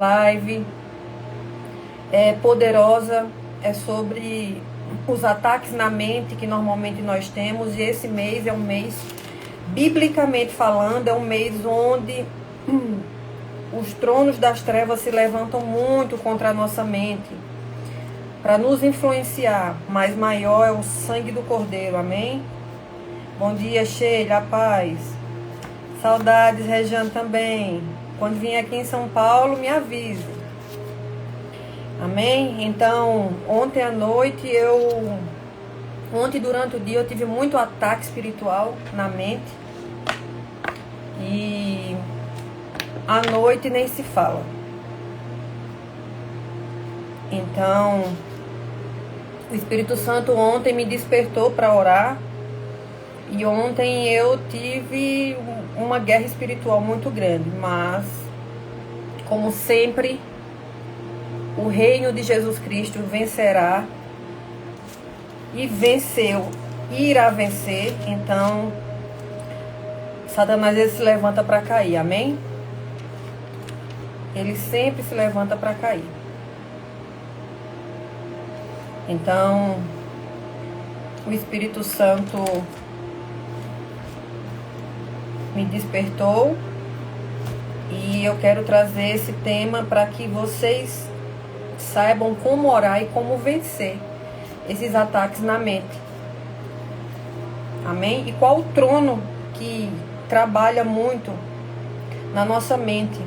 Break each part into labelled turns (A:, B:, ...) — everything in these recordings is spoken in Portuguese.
A: Live é poderosa, é sobre os ataques na mente que normalmente nós temos, e esse mês é um mês, biblicamente falando, é um mês onde os tronos das trevas se levantam muito contra a nossa mente, para nos influenciar, mas maior é o sangue do Cordeiro, amém? Bom dia, Sheila, paz. Saudades, Rejane, também. Quando vim aqui em São Paulo, me avise. Amém? Então, ontem à noite, ontem durante o dia, eu tive muito ataque espiritual na mente. E à noite nem se fala. Então, o Espírito Santo ontem me despertou para orar. E ontem eu tive uma guerra espiritual muito grande, mas, como sempre, o reino de Jesus Cristo vencerá e venceu, irá vencer. Então, Satanás ele se levanta para cair, amém? Ele sempre se levanta para cair. Então, o Espírito Santo me despertou e eu quero trazer esse tema para que vocês saibam como orar e como vencer esses ataques na mente. Amém? E qual o trono que trabalha muito na nossa mente?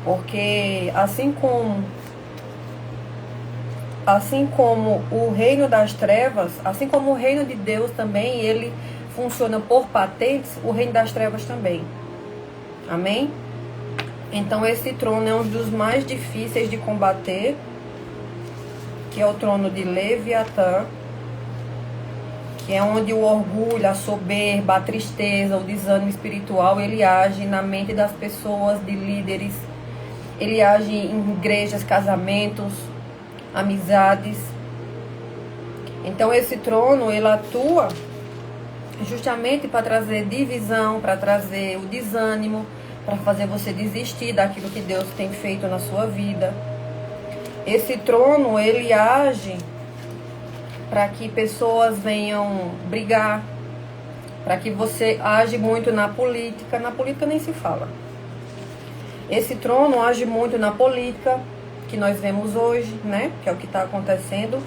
A: Porque assim como o reino das trevas, assim como o reino de Deus também, ele funciona por patentes, o reino das trevas também. Amém? Então esse trono é um dos mais difíceis de combater, que é o trono de Leviatã, que é onde o orgulho, a soberba, a tristeza, o desânimo espiritual, ele age na mente das pessoas, de líderes, ele age em igrejas, casamentos, amizades. Então esse trono, ele atua justamente para trazer divisão, para trazer o desânimo, para fazer você desistir daquilo que Deus tem feito na sua vida. Esse trono, ele age para que pessoas venham brigar, para que você age muito na política. Na política nem se fala. Esse trono age muito na política, que nós vemos hoje, né? Que é o que está acontecendo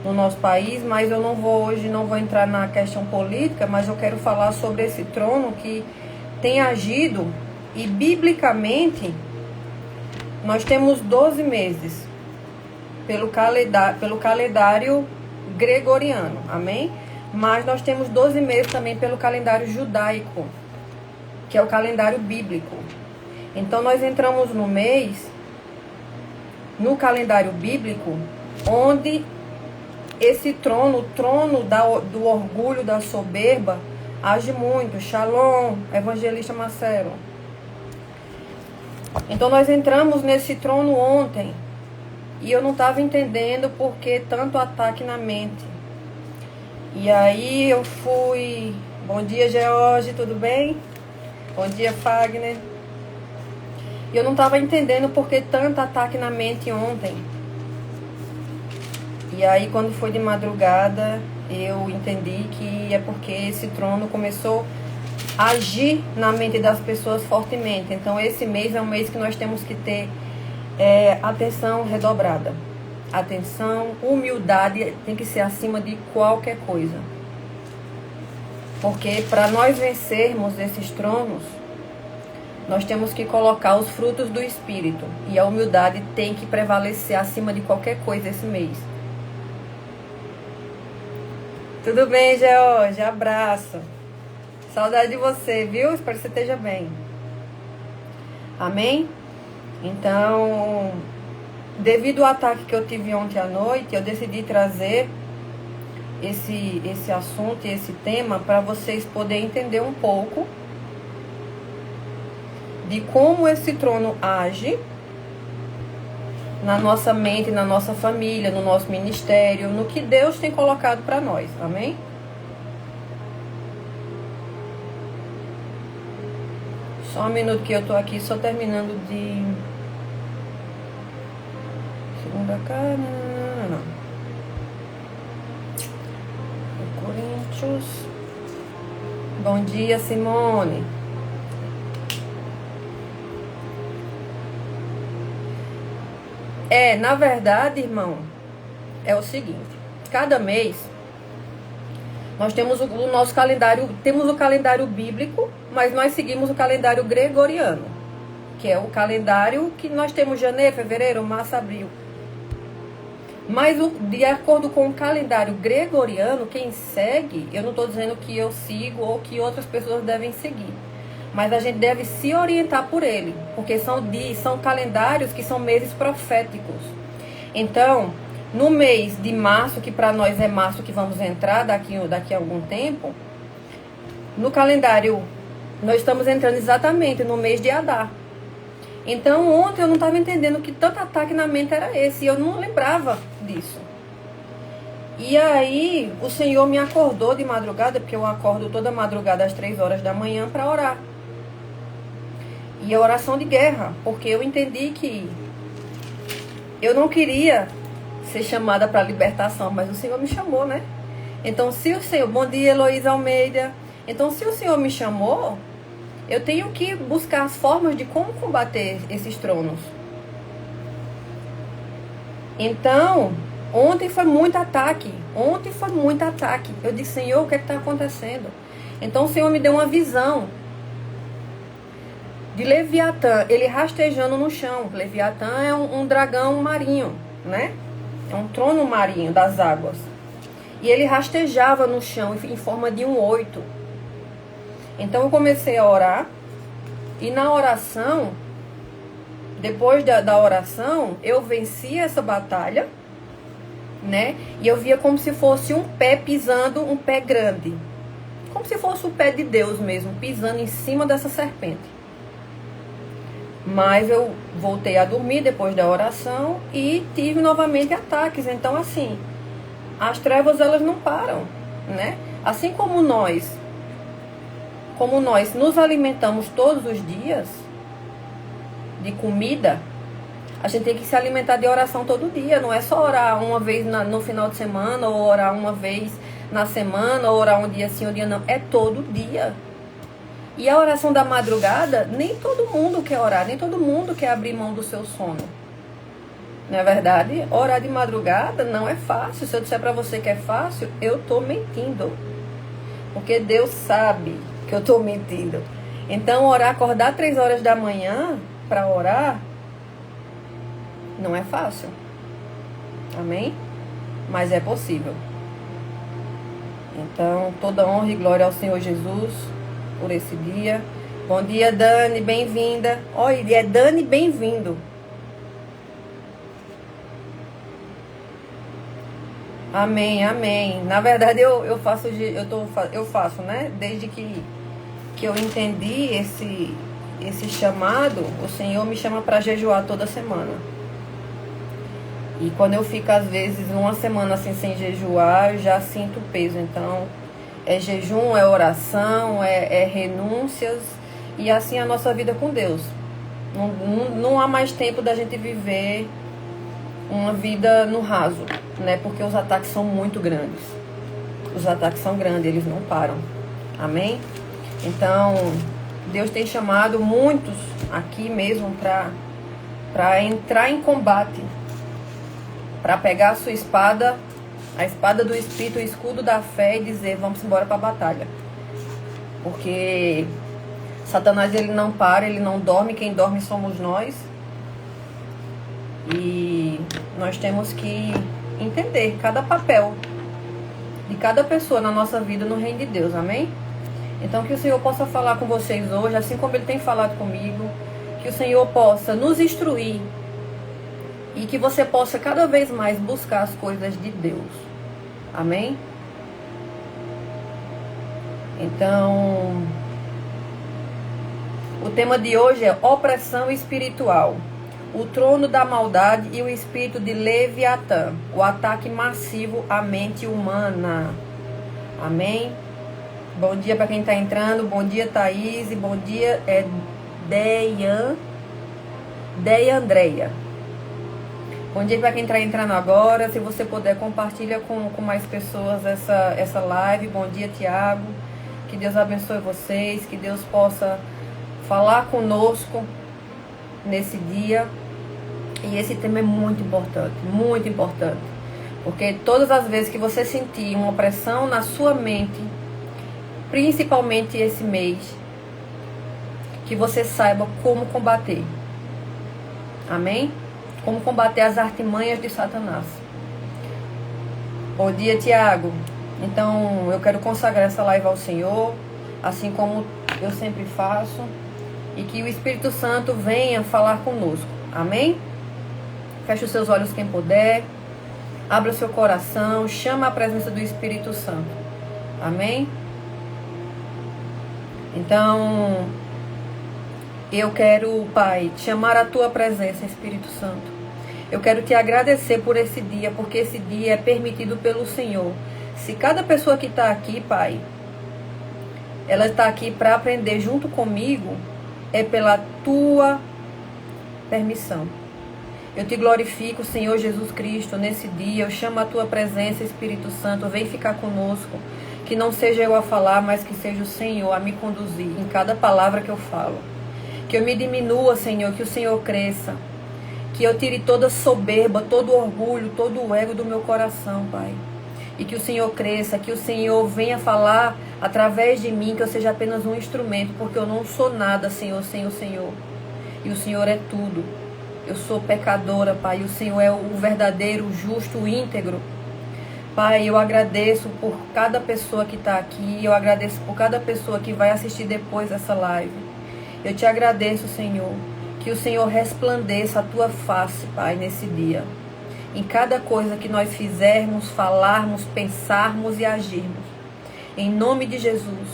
A: no nosso país, mas eu não vou entrar na questão política, mas eu quero falar sobre esse trono que tem agido, e biblicamente nós temos 12 meses pelo calendário gregoriano, amém? Mas nós temos 12 meses também pelo calendário judaico, que é o calendário bíblico. Então nós entramos no mês, no calendário bíblico, onde esse trono, o trono do orgulho, da soberba, age muito. Shalom, evangelista Marcelo. Então nós entramos nesse trono ontem, e eu não estava entendendo por que tanto ataque na mente. E aí eu fui... Bom dia, George, tudo bem? Bom dia, Fagner. E eu não estava entendendo por que tanto ataque na mente ontem. E aí, quando foi de madrugada, eu entendi que é porque esse trono começou a agir na mente das pessoas fortemente. Então, esse mês é um mês que nós temos que ter atenção redobrada. Atenção, humildade tem que ser acima de qualquer coisa. Porque para nós vencermos esses tronos, nós temos que colocar os frutos do Espírito. E a humildade tem que prevalecer acima de qualquer coisa esse mês. Tudo bem, George? Abraço. Saudade de você, viu? Espero que você esteja bem. Amém? Então, devido ao ataque que eu tive ontem à noite, eu decidi trazer esse assunto e esse tema para vocês poderem entender um pouco de como esse trono age na nossa mente, na nossa família, no nosso ministério, no que Deus tem colocado para nós, amém? Só um minuto que eu tô aqui só terminando de Segunda carta. Não. Coríntios. Bom dia, Simone. Na verdade, irmão, é o seguinte: cada mês nós temos o nosso calendário, temos o calendário bíblico, mas nós seguimos o calendário gregoriano, que é o calendário que nós temos janeiro, fevereiro, março, abril. Mas de acordo com o calendário gregoriano, quem segue, eu não estou dizendo que eu sigo ou que outras pessoas devem seguir, mas a gente deve se orientar por ele, porque são calendários que são meses proféticos. Então, no mês de março, que para nós é março que vamos entrar daqui a algum tempo, no calendário nós estamos entrando exatamente no mês de Adar. Então, ontem eu não estava entendendo que tanto ataque na mente era esse, e eu não lembrava disso. E aí, o Senhor me acordou de madrugada, porque eu acordo toda madrugada às 3 horas da manhã para orar. E a oração de guerra, porque eu entendi que eu não queria ser chamada para libertação, mas o Senhor me chamou, né? Então, se o Senhor... Bom dia, Heloísa Almeida. Então, se o Senhor me chamou, eu tenho que buscar as formas de como combater esses tronos. Então, ontem foi muito ataque. Eu disse, Senhor, o que está acontecendo? Então, o Senhor me deu uma visão de Leviatã, ele rastejando no chão. Leviatã é um dragão marinho, né? É um trono marinho das águas. E ele rastejava no chão em forma de um 8. Então eu comecei a orar. E na oração, depois da oração, eu venci essa batalha, né? E eu via como se fosse um pé pisando, um pé grande. Como se fosse o pé de Deus mesmo, pisando em cima dessa serpente. Mas eu voltei a dormir depois da oração e tive novamente ataques. Então, assim, as trevas, elas não param, né? Assim como nós nos alimentamos todos os dias de comida, a gente tem que se alimentar de oração todo dia. Não é só orar uma vez no final de semana, ou orar uma vez na semana, ou orar um dia sim, um dia não. É todo dia. E a oração da madrugada, nem todo mundo quer orar, nem todo mundo quer abrir mão do seu sono. Não é verdade? Orar de madrugada não é fácil. Se eu disser para você que é fácil, eu tô mentindo. Porque Deus sabe que eu tô mentindo. Então, acordar 3 horas da manhã para orar, não é fácil. Amém? Mas é possível. Então, toda honra e glória ao Senhor Jesus por esse dia. Bom dia, Dani, bem-vinda. Olha, é Dani, bem-vindo. Amém, amém. Na verdade, eu faço, né? Desde que eu entendi esse chamado, o Senhor me chama para jejuar toda semana. E quando eu fico, às vezes, uma semana assim sem jejuar, eu já sinto peso. Então, é jejum, é oração, é renúncias. E assim a nossa vida com Deus. Não há mais tempo da gente viver uma vida no raso, né? Porque os ataques são muito grandes. Os ataques são grandes, eles não param. Amém? Então, Deus tem chamado muitos aqui mesmo para entrar em combate. Para pegar a sua espada, a espada do Espírito, o escudo da fé e dizer, vamos embora para a batalha. Porque Satanás, ele não para, ele não dorme, quem dorme somos nós. E nós temos que entender cada papel de cada pessoa na nossa vida no reino de Deus, amém? Então que o Senhor possa falar com vocês hoje, assim como Ele tem falado comigo, que o Senhor possa nos instruir e que você possa cada vez mais buscar as coisas de Deus, amém? Então, o tema de hoje é opressão espiritual. O trono da maldade e o espírito de Leviatã. O ataque massivo à mente humana. Amém? Bom dia para quem está entrando. Bom dia, Thaís. Bom dia, Deia Andréia. Bom dia para quem está entrando agora. Se você puder, compartilha com mais pessoas essa live. Bom dia, Tiago. Que Deus abençoe vocês. Que Deus possa falar conosco nesse dia. E esse tema é muito importante, muito importante. Porque todas as vezes que você sentir uma opressão na sua mente, principalmente esse mês, que você saiba como combater. Amém? Como combater as artimanhas de Satanás. Bom dia, Tiago. Então, eu quero consagrar essa live ao Senhor, assim como eu sempre faço, e que o Espírito Santo venha falar conosco. Amém? Feche os seus olhos quem puder, abra o seu coração, chama a presença do Espírito Santo. Amém? Então, eu quero, Pai, chamar a Tua presença, Espírito Santo. Eu quero Te agradecer por esse dia, porque esse dia é permitido pelo Senhor. Se cada pessoa que está aqui, Pai, ela está aqui para aprender junto comigo, é pela Tua permissão. Eu Te glorifico, Senhor Jesus Cristo, nesse dia. Eu chamo a Tua presença, Espírito Santo. Vem ficar conosco. Que não seja eu a falar, mas que seja o Senhor a me conduzir em cada palavra que eu falo. Que eu me diminua, Senhor, que o Senhor cresça. Que eu tire toda soberba, todo orgulho, todo o ego do meu coração, Pai. E que o Senhor cresça, que o Senhor venha falar através de mim, que eu seja apenas um instrumento, porque eu não sou nada, Senhor, sem o Senhor. E o Senhor é tudo. Eu sou pecadora, Pai, e o Senhor é o verdadeiro, o justo, o íntegro. Pai, eu agradeço por cada pessoa que está aqui, eu agradeço por cada pessoa que vai assistir depois dessa live. Eu Te agradeço, Senhor, que o Senhor resplandeça a Tua face, Pai, nesse dia. Em cada coisa que nós fizermos, falarmos, pensarmos e agirmos. Em nome de Jesus,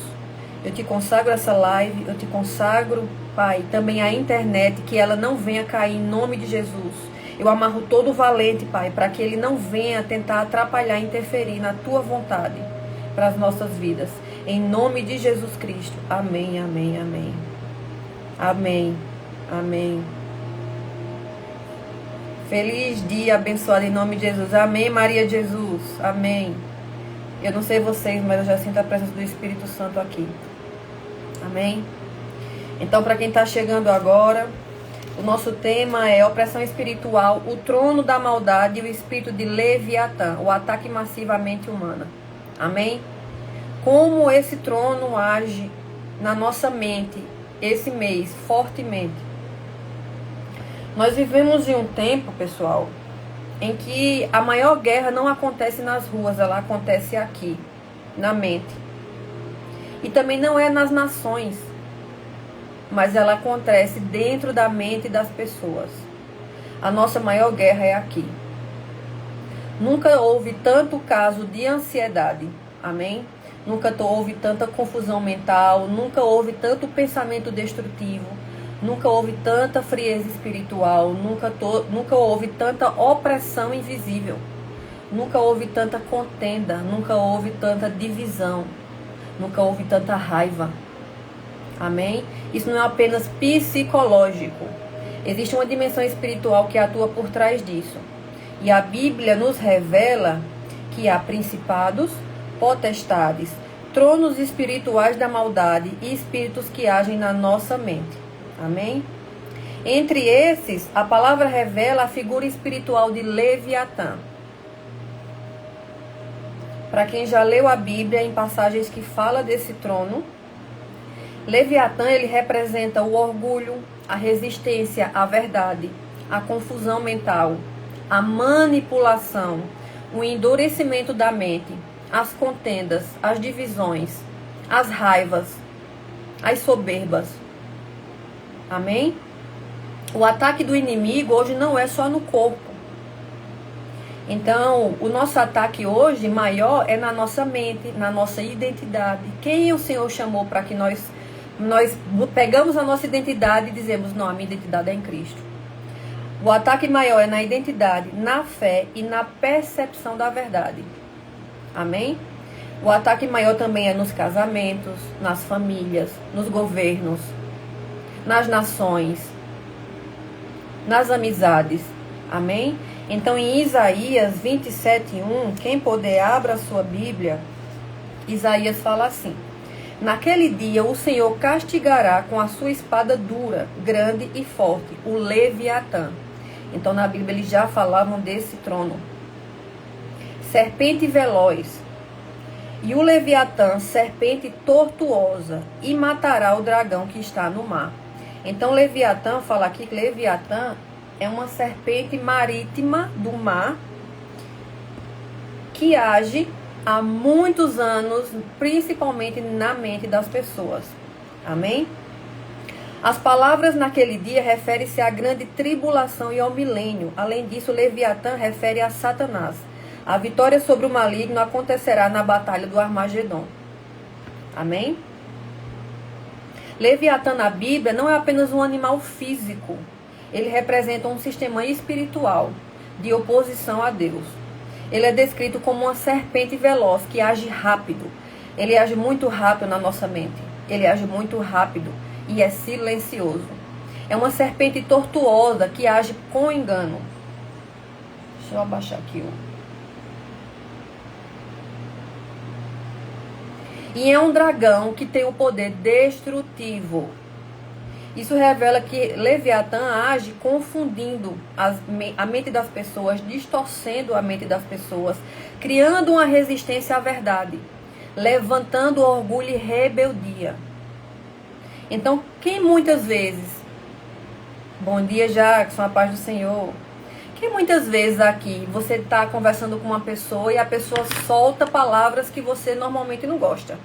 A: eu Te consagro essa live, eu Te consagro, Pai, também a internet, que ela não venha cair em nome de Jesus. Eu amarro todo valente, Pai, para que ele não venha tentar atrapalhar, interferir na Tua vontade para as nossas vidas. Em nome de Jesus Cristo. Amém, amém, amém. Amém, amém. Feliz dia abençoado em nome de Jesus. Amém, Maria de Jesus. Amém. Eu não sei vocês, mas eu já sinto a presença do Espírito Santo aqui. Amém. Então, para quem está chegando agora, o nosso tema é opressão espiritual, o trono da maldade e o espírito de Leviatã, o ataque massivo à mente humana. Amém? Como esse trono age na nossa mente esse mês, fortemente. Nós vivemos em um tempo, pessoal, em que a maior guerra não acontece nas ruas, ela acontece aqui, na mente. E também não é nas nações, mas ela acontece dentro da mente das pessoas. A nossa maior guerra é aqui. Nunca houve tanto caso de ansiedade, amém? Nunca houve tanta confusão mental, nunca houve tanto pensamento destrutivo, nunca houve tanta frieza espiritual, nunca houve tanta opressão invisível, nunca houve tanta contenda, nunca houve tanta divisão, nunca houve tanta raiva. Amém? Isso não é apenas psicológico. Existe uma dimensão espiritual que atua por trás disso. E a Bíblia nos revela que há principados, potestades, tronos espirituais da maldade e espíritos que agem na nossa mente. Amém? Entre esses, a palavra revela a figura espiritual de Leviatã. Para quem já leu a Bíblia em passagens que fala desse trono, Leviatã, ele representa o orgulho, a resistência à verdade, a confusão mental, a manipulação, o endurecimento da mente, as contendas, as divisões, as raivas, as soberbas. Amém? O ataque do inimigo hoje não é só no corpo. Então, o nosso ataque hoje maior é na nossa mente, na nossa identidade. Quem o Senhor chamou para que nós pegamos a nossa identidade e dizemos, não, a minha identidade é em Cristo. O ataque maior é na identidade, na fé e na percepção da verdade. Amém? O ataque maior também é nos casamentos, nas famílias, nos governos, nas nações, nas amizades. Amém? Então, em Isaías 27:1, quem puder, abra a sua Bíblia. Isaías fala assim: naquele dia o Senhor castigará com a sua espada dura, grande e forte, o Leviatã. Então, na Bíblia, eles já falavam desse trono. Serpente veloz. E o Leviatã, serpente tortuosa, e matará o dragão que está no mar. Então, Leviatã, fala aqui que Leviatã é uma serpente marítima do mar que age há muitos anos, principalmente na mente das pessoas. Amém? As palavras naquele dia referem-se à grande tribulação e ao milênio. Além disso, Leviatã refere a Satanás. A vitória sobre o maligno acontecerá na batalha do Armagedon. Amém? Leviatã na Bíblia não é apenas um animal físico. Ele representa um sistema espiritual de oposição a Deus. Ele é descrito como uma serpente veloz que age rápido. Ele age muito rápido na nossa mente. Ele age muito rápido e é silencioso. É uma serpente tortuosa que age com engano. Deixa eu abaixar aqui. E é um dragão que tem o poder destrutivo. Isso revela que Leviatã age confundindo a mente das pessoas, distorcendo a mente das pessoas, criando uma resistência à verdade, levantando orgulho e rebeldia. Então, quem muitas vezes, bom dia Jackson, a paz do Senhor, quem muitas vezes aqui você está conversando com uma pessoa e a pessoa solta palavras que você normalmente não gosta.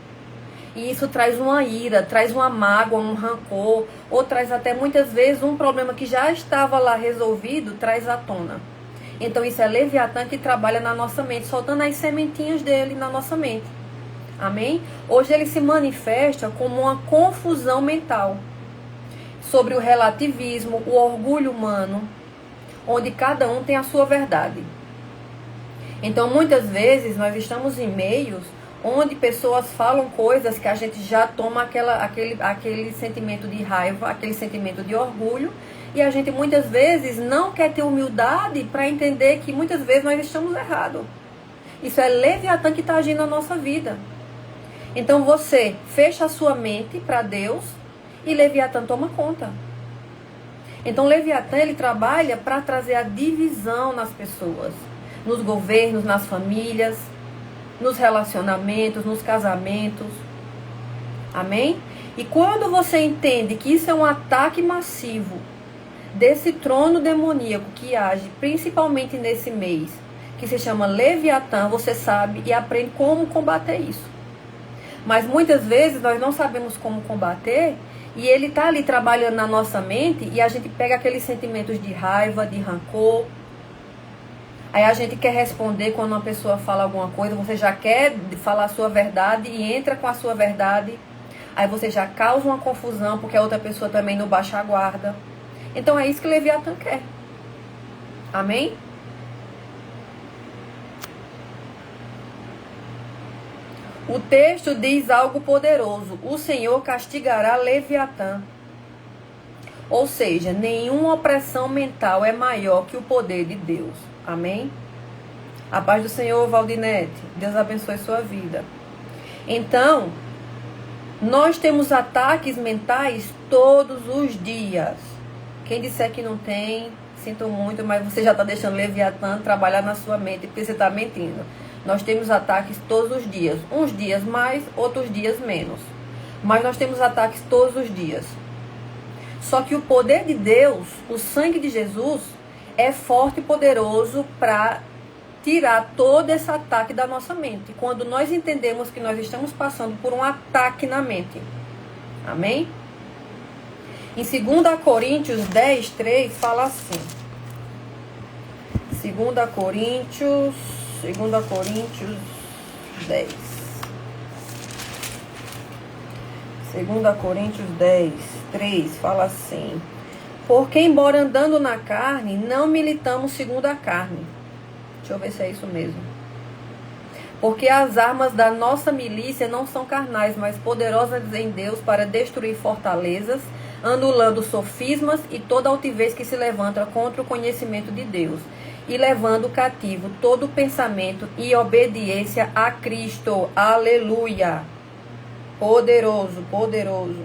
A: E isso traz uma ira, traz uma mágoa, um rancor, ou traz até muitas vezes um problema que já estava lá resolvido, traz à tona. Então isso é Leviatã que trabalha na nossa mente, soltando as sementinhas dele na nossa mente. Amém? Hoje ele se manifesta como uma confusão mental sobre o relativismo, o orgulho humano, onde cada um tem a sua verdade. Então muitas vezes nós estamos em meios onde pessoas falam coisas que a gente já toma aquele sentimento de raiva, aquele sentimento de orgulho, e a gente muitas vezes não quer ter humildade para entender que muitas vezes nós estamos errados. Isso é Leviatã que está agindo na nossa vida. Então você fecha a sua mente para Deus e Leviatã toma conta. Então Leviatã ele trabalha para trazer a divisão nas pessoas, nos governos, nas famílias, nos relacionamentos, nos casamentos. Amém? E quando você entende que isso é um ataque massivo desse trono demoníaco que age principalmente nesse mês, que se chama Leviatã, você sabe e aprende como combater isso. Mas muitas vezes nós não sabemos como combater e ele está ali trabalhando na nossa mente e a gente pega aqueles sentimentos de raiva, de rancor. Aí a gente quer responder quando uma pessoa fala alguma coisa, você já quer falar a sua verdade e entra com a sua verdade. Aí você já causa uma confusão porque a outra pessoa também não baixa a guarda. Então é isso que Leviatã quer. Amém? O texto diz algo poderoso. O Senhor castigará Leviatã. Ou seja, nenhuma opressão mental é maior que o poder de Deus. Amém? A paz do Senhor, Valdinete. Deus abençoe sua vida. Então, nós temos ataques mentais todos os dias. Quem disser que não tem, sinto muito, mas você já está deixando Leviatã trabalhar na sua mente, porque você está mentindo. Nós temos ataques todos os dias. Uns dias mais, outros dias menos. Mas nós temos ataques todos os dias. Só que o poder de Deus, o sangue de Jesus, é forte e poderoso para tirar todo esse ataque da nossa mente. Quando nós entendemos que nós estamos passando por um ataque na mente. Amém? Em 2 Coríntios 10:3 fala assim. 2 Coríntios 10. 2 Coríntios 10:3 fala assim: porque embora andando na carne, não militamos segundo a carne. Deixa eu ver se é isso mesmo. Porque as armas da nossa milícia não são carnais, mas poderosas em Deus para destruir fortalezas, anulando sofismas e toda altivez que se levanta contra o conhecimento de Deus, e levando cativo todo pensamento e obediência a Cristo. Aleluia! Poderoso, poderoso.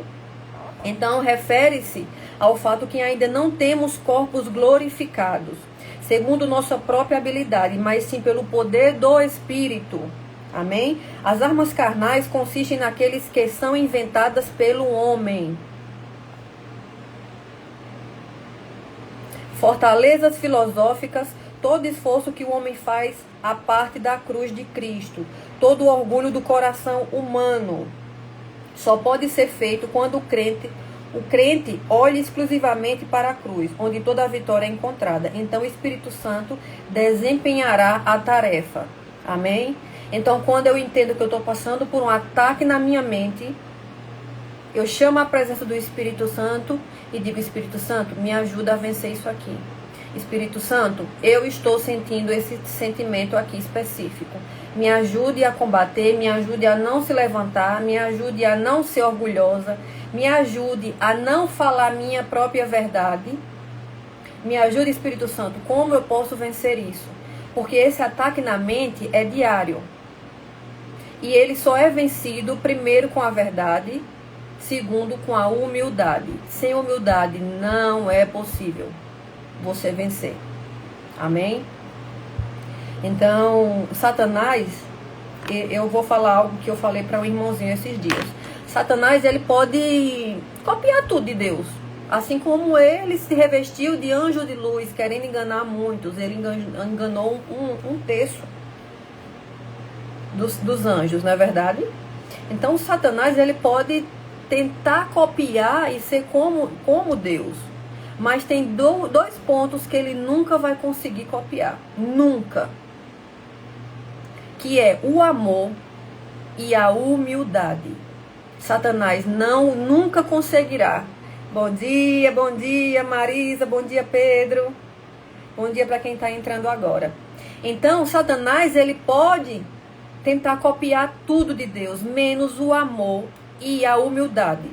A: Então, refere-se ao fato que ainda não temos corpos glorificados, segundo nossa própria habilidade, mas sim pelo poder do Espírito. Amém? As armas carnais consistem naqueles que são inventadas pelo homem. Fortalezas filosóficas, todo esforço que o homem faz à parte da cruz de Cristo, todo o orgulho do coração humano, só pode ser feito quando o crente olha exclusivamente para a cruz, onde toda a vitória é encontrada. Então o Espírito Santo desempenhará a tarefa. Amém? Então, quando eu entendo que eu estou passando por um ataque na minha mente, eu chamo a presença do Espírito Santo e digo: Espírito Santo, me ajuda a vencer isso aqui. Espírito Santo, eu estou sentindo esse sentimento aqui específico. Me ajude a combater, me ajude a não se levantar, me ajude a não ser orgulhosa, me ajude a não falar minha própria verdade. Me ajude, Espírito Santo, como eu posso vencer isso? Porque esse ataque na mente é diário. E ele só é vencido, primeiro, com a verdade, segundo, com a humildade. Sem humildade não é possível você vencer. Amém? Então, Satanás, eu vou falar algo que eu falei para um irmãozinho esses dias. Satanás, ele pode copiar tudo de Deus. Assim como ele se revestiu de anjo de luz, querendo enganar muitos. Ele enganou um terço dos anjos, não é verdade? Então, Satanás, ele pode tentar copiar e ser como Deus. Mas tem dois pontos que ele nunca vai conseguir copiar. Nunca. Que é o amor e a humildade. Satanás nunca conseguirá. Bom dia Marisa, bom dia Pedro. Bom dia para quem está entrando agora. Então, Satanás, ele pode tentar copiar tudo de Deus, menos o amor e a humildade.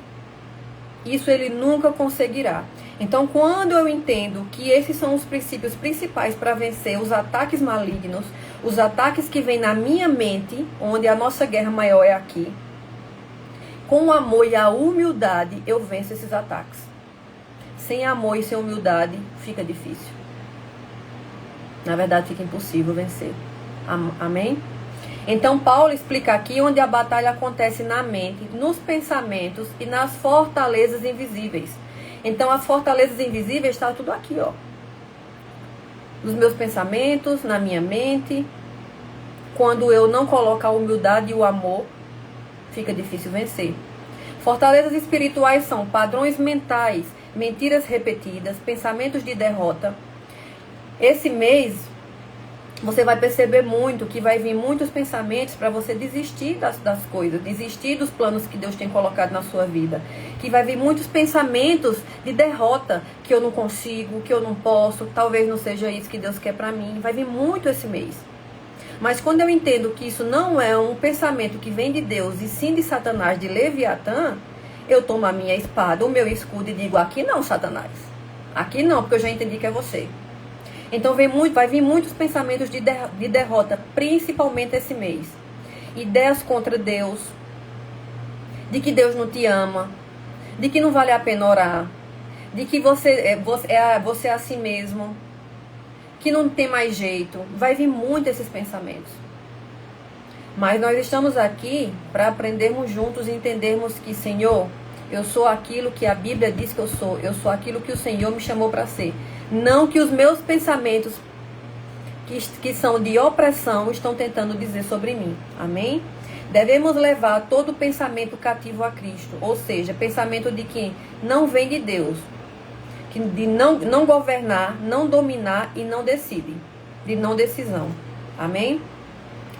A: Isso ele nunca conseguirá. Então, quando eu entendo que esses são os princípios principais para vencer os ataques malignos, os ataques que vêm na minha mente, onde a nossa guerra maior é aqui, com o amor e a humildade, eu venço esses ataques. Sem amor e sem humildade, fica difícil. Na verdade, fica impossível vencer. Amém? Então, Paulo explica aqui onde a batalha acontece na mente, nos pensamentos e nas fortalezas invisíveis. Então, as fortalezas invisíveis estão tudo aqui, ó. Nos meus pensamentos, na minha mente. Quando eu não coloco a humildade e o amor, fica difícil vencer. Fortalezas espirituais são padrões mentais, mentiras repetidas, pensamentos de derrota. Esse mês, você vai perceber muito que vai vir muitos pensamentos para você desistir das coisas, desistir dos planos que Deus tem colocado na sua vida. Que vai vir muitos pensamentos de derrota, que eu não consigo, que eu não posso, talvez não seja isso que Deus quer para mim. Vai vir muito esse mês. Mas quando eu entendo que isso não é um pensamento que vem de Deus, e sim de Satanás, de Leviatã, eu tomo a minha espada, o meu escudo e digo: aqui não, Satanás. Aqui não, porque eu já entendi que é você. Então vai vir muitos pensamentos de derrota, principalmente esse mês. Ideias contra Deus, de que Deus não te ama, de que não vale a pena orar, de que você é assim mesmo, que não tem mais jeito. Vai vir muito esses pensamentos. Mas nós estamos aqui para aprendermos juntos e entendermos que, Senhor, eu sou aquilo que a Bíblia diz que eu sou aquilo que o Senhor me chamou para ser. Não que os meus pensamentos que são de opressão estão tentando dizer sobre mim. Amém? Devemos levar todo pensamento cativo a Cristo. Ou seja, pensamento de que não vem de Deus. De não governar, não dominar e não decide. De não decisão. Amém?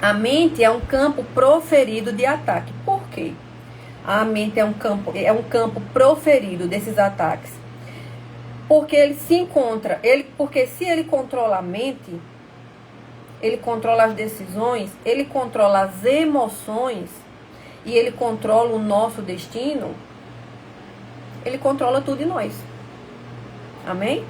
A: A mente é um campo proferido de ataque. Por quê? A mente é um campo proferido desses ataques. Porque ele se encontra, porque se ele controla a mente, ele controla as decisões, ele controla as emoções e ele controla o nosso destino, ele controla tudo em nós. Amém?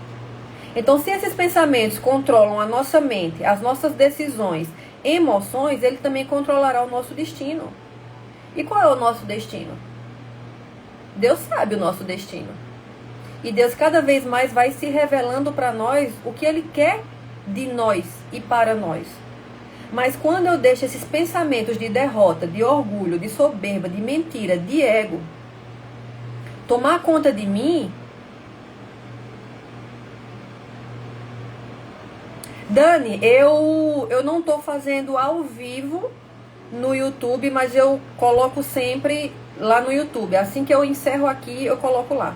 A: Então, se esses pensamentos controlam a nossa mente, as nossas decisões, emoções, ele também controlará o nosso destino. E qual é o nosso destino? Deus sabe o nosso destino. E Deus cada vez mais vai se revelando para nós o que Ele quer de nós e para nós. Mas quando eu deixo esses pensamentos de derrota, de orgulho, de soberba, de mentira, de ego, tomar conta de mim... Dani, eu não estou fazendo ao vivo no YouTube, mas eu coloco sempre lá no YouTube. Assim que eu encerro aqui, eu coloco lá.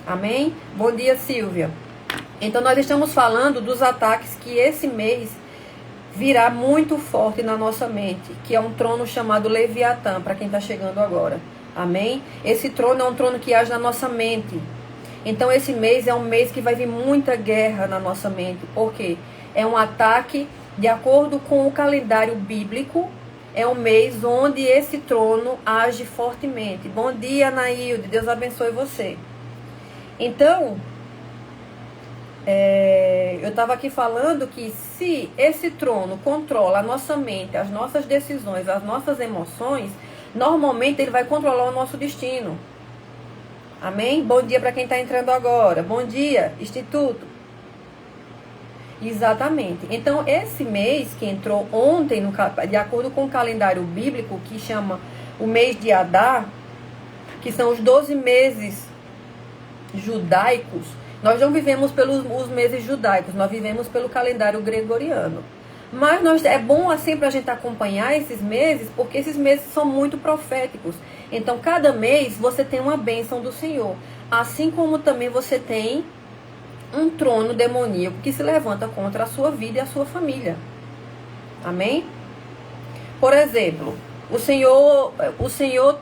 A: Amém? Bom dia, Silvia. Então, nós estamos falando dos ataques que esse mês virá muito forte na nossa mente, que é um trono chamado Leviatã, para quem está chegando agora. Amém? Esse trono é um trono que age na nossa mente. Então, esse mês é um mês que vai vir muita guerra na nossa mente. Por quê? É um ataque, de acordo com o calendário bíblico, é um mês onde esse trono age fortemente. Bom dia, Anaílde. Deus abençoe você. Então, eu estava aqui falando que se esse trono controla a nossa mente, as nossas decisões, as nossas emoções, normalmente ele vai controlar o nosso destino. Amém? Bom dia para quem está entrando agora. Bom dia, Instituto. Exatamente. Então, esse mês que entrou ontem, de acordo com o calendário bíblico, que chama o mês de Adar, que são os 12 meses judaicos, nós não vivemos pelos os meses judaicos, nós vivemos pelo calendário gregoriano. Mas é bom assim para a gente acompanhar esses meses, porque esses meses são muito proféticos. Então, cada mês você tem uma bênção do Senhor. Assim como também você tem um trono demoníaco que se levanta contra a sua vida e a sua família. Amém? Por exemplo, o Senhor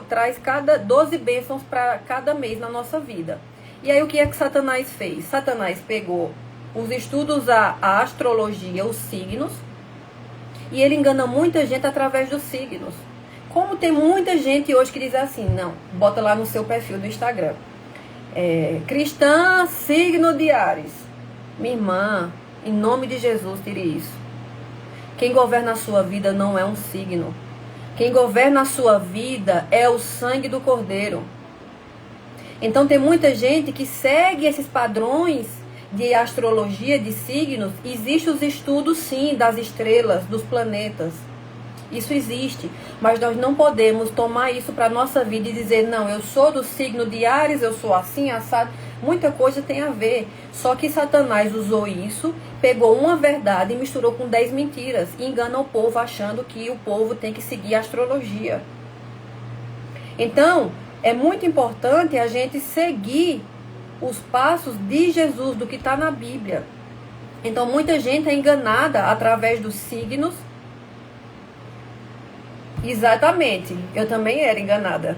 A: traz 12 bênçãos para cada mês na nossa vida. E aí o que é que Satanás fez? Satanás pegou os estudos, a astrologia, os signos, e ele engana muita gente através dos signos. Como tem muita gente hoje que diz assim, não, bota lá no seu perfil do Instagram, cristã, signo de Áries. Minha irmã, em nome de Jesus, tire isso. Quem governa a sua vida não é um signo. Quem governa a sua vida é o sangue do Cordeiro. Então tem muita gente que segue esses padrões de astrologia, de signos. Existem os estudos, sim, das estrelas, dos planetas. Isso existe, mas nós não podemos tomar isso para a nossa vida e dizer, não, eu sou do signo de Áries, eu sou assim, assado. Muita coisa tem a ver. Só que Satanás usou isso, pegou uma verdade e misturou com 10 mentiras. E engana o povo achando que o povo tem que seguir a astrologia. Então, é muito importante a gente seguir os passos de Jesus, do que está na Bíblia. Então, muita gente é enganada através dos signos. Exatamente, eu também era enganada.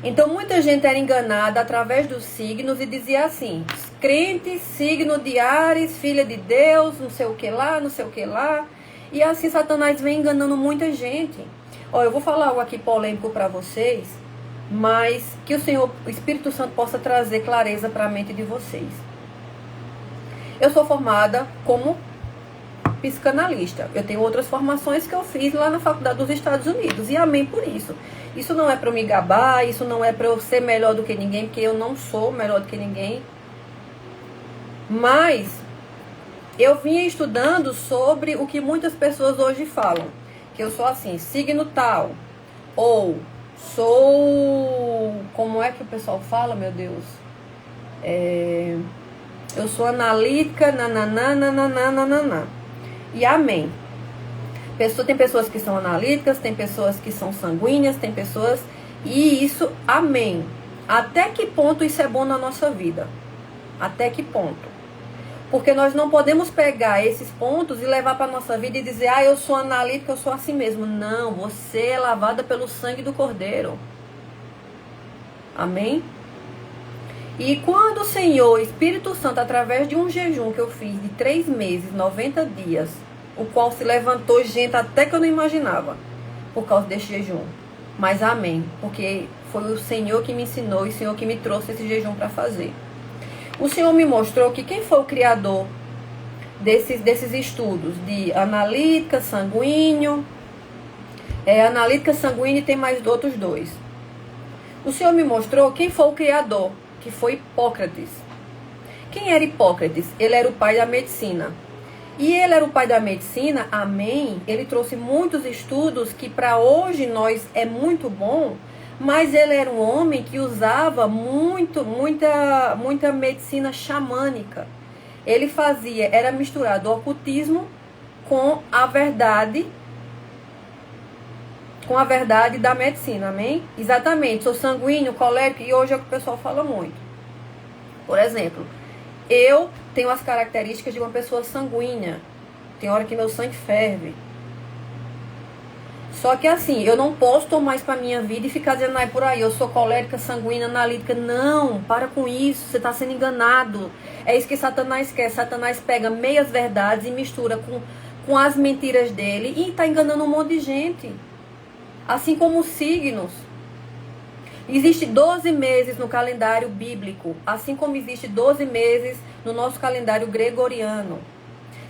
A: Então, muita gente era enganada através dos signos e dizia assim, crente, signo de Áries, filha de Deus, não sei o que lá, não sei o que lá. E assim Satanás vem enganando muita gente. Ó, eu vou falar algo aqui polêmico para vocês, mas que o Senhor, o Espírito Santo, possa trazer clareza para a mente de vocês. Eu sou formada como psicanalista. Eu tenho outras formações que eu fiz lá na Faculdade dos Estados Unidos. E amém por isso. Isso não é para eu me gabar, isso não é para eu ser melhor do que ninguém, porque eu não sou melhor do que ninguém. Mas eu vinha estudando sobre o que muitas pessoas hoje falam. Que eu sou assim, signo tal. Ou sou... Como é que o pessoal fala, meu Deus? Eu sou analítica, nananana. E amém. Tem pessoas que são analíticas, tem pessoas que são sanguíneas, tem pessoas... E isso, amém. Até que ponto isso é bom na nossa vida? Até que ponto? Porque nós não podemos pegar esses pontos e levar para a nossa vida e dizer, eu sou analítica, eu sou assim mesmo. Não, você é lavada pelo sangue do Cordeiro. Amém? E quando o Senhor, Espírito Santo, através de um jejum que eu fiz de 3 meses, 90 dias, o qual se levantou gente até que eu não imaginava, por causa desse jejum. Mas amém, porque foi o Senhor que me ensinou e o Senhor que me trouxe esse jejum para fazer. O Senhor me mostrou que quem foi o criador desses estudos de analítica, sanguíneo, analítica, sanguínea e tem mais outros dois. O Senhor me mostrou quem foi o criador, que foi Hipócrates. Quem era Hipócrates? Ele era o pai da medicina. E ele era o pai da medicina, amém? Ele trouxe muitos estudos que para hoje nós é muito bom, mas ele era um homem que usava muita medicina xamânica. Ele era misturado o ocultismo com a verdade da medicina, amém? Exatamente, sou sanguíneo, colérico, e hoje é o que o pessoal fala muito. Por exemplo, eu tenho as características de uma pessoa sanguínea. Tem hora que meu sangue ferve. Só que assim, eu não posso tomar isso pra minha vida e ficar dizendo, por aí, eu sou colérica, sanguínea, analítica. Não, para com isso, você está sendo enganado. É isso que Satanás quer. Satanás pega meias verdades e mistura com as mentiras dele e está enganando um monte de gente. Assim como os signos. Existe 12 meses no calendário bíblico, assim como existe 12 meses no nosso calendário gregoriano.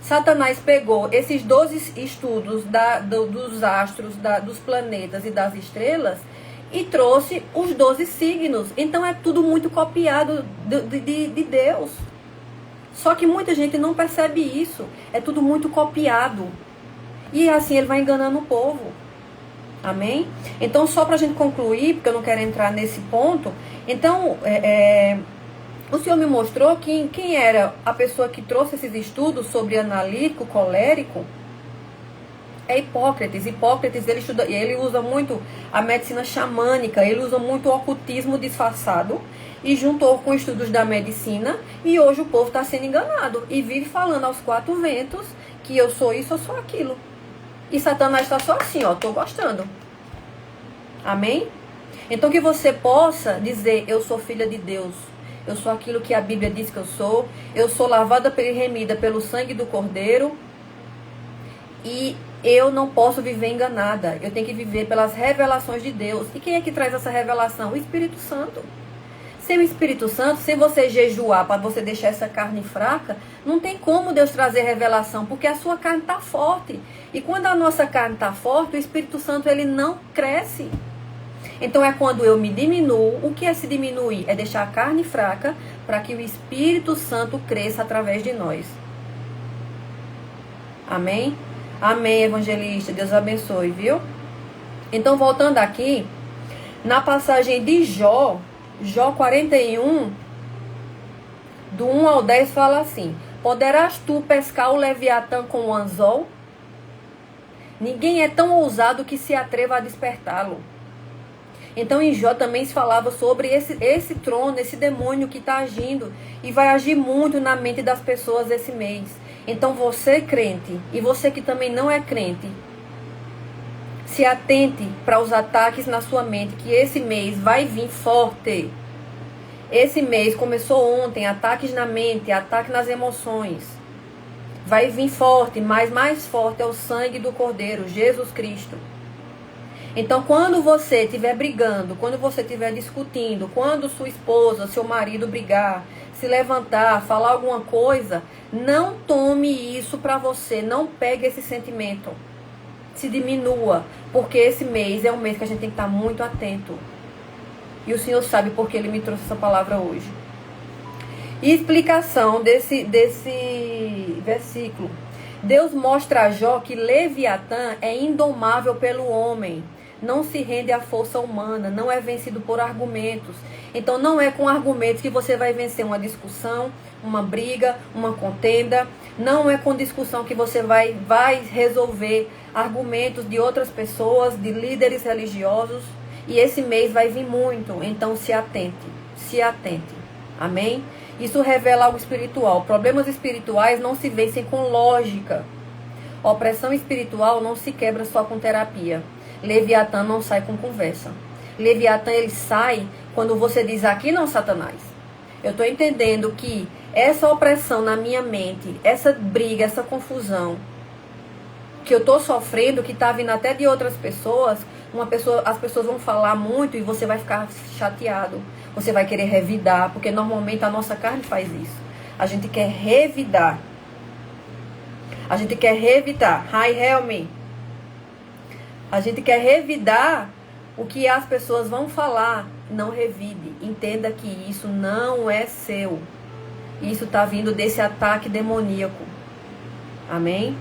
A: Satanás pegou esses 12 estudos dos astros, dos planetas e das estrelas e trouxe os 12 signos. Então é tudo muito copiado de Deus. Só que muita gente não percebe isso. É tudo muito copiado. E assim ele vai enganando o povo. Amém? Então, só para a gente concluir, porque eu não quero entrar nesse ponto. Então, o Senhor me mostrou quem era a pessoa que trouxe esses estudos sobre analítico, colérico. É Hipócrates. Hipócrates, ele usa muito a medicina xamânica, ele usa muito o ocultismo disfarçado e juntou com estudos da medicina. E hoje o povo está sendo enganado e vive falando aos quatro ventos que eu sou isso, eu sou aquilo. E Satanás está só assim, tô gostando. Amém? Então que você possa dizer, eu sou filha de Deus. Eu sou aquilo que a Bíblia diz que eu sou. Eu sou lavada e remida pelo sangue do Cordeiro. E eu não posso viver enganada. Eu tenho que viver pelas revelações de Deus. E quem é que traz essa revelação? O Espírito Santo. Sem o Espírito Santo, sem você jejuar para você deixar essa carne fraca, não tem como Deus trazer revelação, porque a sua carne está forte. E quando a nossa carne está forte, o Espírito Santo ele não cresce. Então é quando eu me diminuo. O que é se diminuir? É deixar a carne fraca para que o Espírito Santo cresça através de nós. Amém? Amém, evangelista. Deus abençoe, viu? Então, voltando aqui, na passagem de Jó 41, do 1 ao 10, fala assim: poderás tu pescar o Leviatã com o anzol? Ninguém é tão ousado que se atreva a despertá-lo. Então em Jó também se falava sobre esse trono, esse demônio que está agindo e vai agir muito na mente das pessoas esse mês. Então você crente e você que também não é crente, se atente para os ataques na sua mente, que esse mês vai vir forte. Esse mês começou ontem, ataques na mente, ataques nas emoções. Vai vir forte, mas mais forte é o sangue do Cordeiro, Jesus Cristo. Então, quando você estiver brigando, quando você estiver discutindo, quando sua esposa, seu marido brigar, se levantar, falar alguma coisa, não tome isso para você, não pegue esse sentimento. Se diminua, porque esse mês é um mês que a gente tem que estar muito atento. E o Senhor sabe porque Ele me trouxe essa palavra hoje. E explicação desse versículo. Deus mostra a Jó que Leviatã é indomável pelo homem. Não se rende à força humana, não é vencido por argumentos. Então não é com argumentos que você vai vencer uma discussão, uma briga, uma contenda. Não é com discussão que você vai resolver argumentos de outras pessoas, de líderes religiosos. E esse mês vai vir muito, então se atente, se atente. Amém? Isso revela algo espiritual. Problemas espirituais não se vencem com lógica. Opressão espiritual não se quebra só com terapia. Leviatã não sai com conversa. Leviatã, ele sai quando você diz: aqui não, Satanás. Eu estou entendendo que essa opressão na minha mente, essa briga, essa confusão, que eu tô sofrendo, que tá vindo até de outras pessoas, as pessoas vão falar muito e você vai ficar chateado. Você vai querer revidar, porque normalmente a nossa carne faz isso. A gente quer revidar. A gente quer revidar. Hi, help me. A gente quer revidar o que as pessoas vão falar. Não revide. Entenda que isso não é seu. Isso está vindo desse ataque demoníaco. Amém?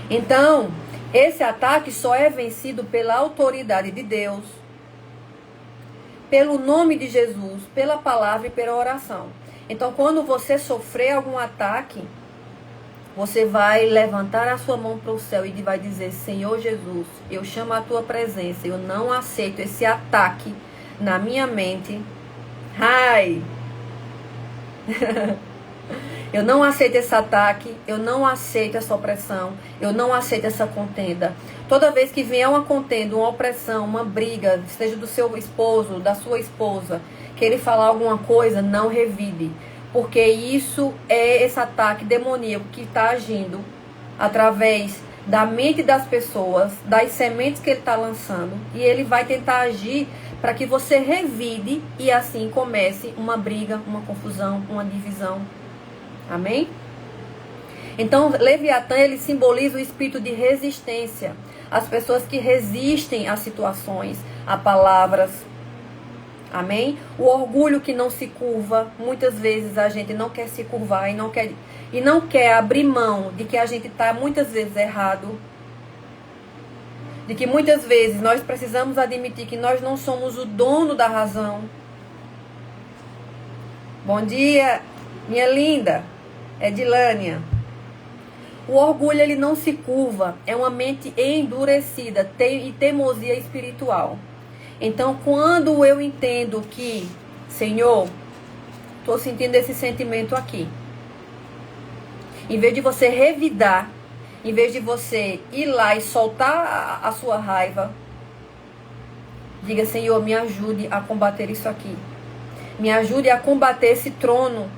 A: Então, esse ataque só é vencido pela autoridade de Deus, pelo nome de Jesus, pela palavra e pela oração. Então, quando você sofrer algum ataque, você vai levantar a sua mão para o céu e vai dizer: Senhor Jesus, eu chamo a tua presença, eu não aceito esse ataque na minha mente. Ai! Eu não aceito esse ataque, eu não aceito essa opressão, eu não aceito essa contenda. Toda vez que vier uma contenda, uma opressão, uma briga, seja do seu esposo, da sua esposa, que ele falar alguma coisa, não revide. Porque isso é esse ataque demoníaco que está agindo através da mente das pessoas, das sementes que ele está lançando. E ele vai tentar agir para que você revide e assim comece uma briga, uma confusão, uma divisão. Amém? Então, Leviatã, ele simboliza o espírito de resistência. As pessoas que resistem a situações, a palavras. Amém? O orgulho que não se curva. Muitas vezes a gente não quer se curvar e não quer abrir mão de que a gente está muitas vezes errado. De que muitas vezes nós precisamos admitir que nós não somos o dono da razão. Bom dia, minha linda. Edilânia. O orgulho, ele não se curva. É uma mente endurecida e teimosia espiritual. Então, quando eu entendo que, Senhor, estou sentindo esse sentimento aqui. Em vez de você revidar, em vez de você ir lá e soltar a sua raiva, diga: Senhor, me ajude a combater isso aqui. Me ajude a combater esse trono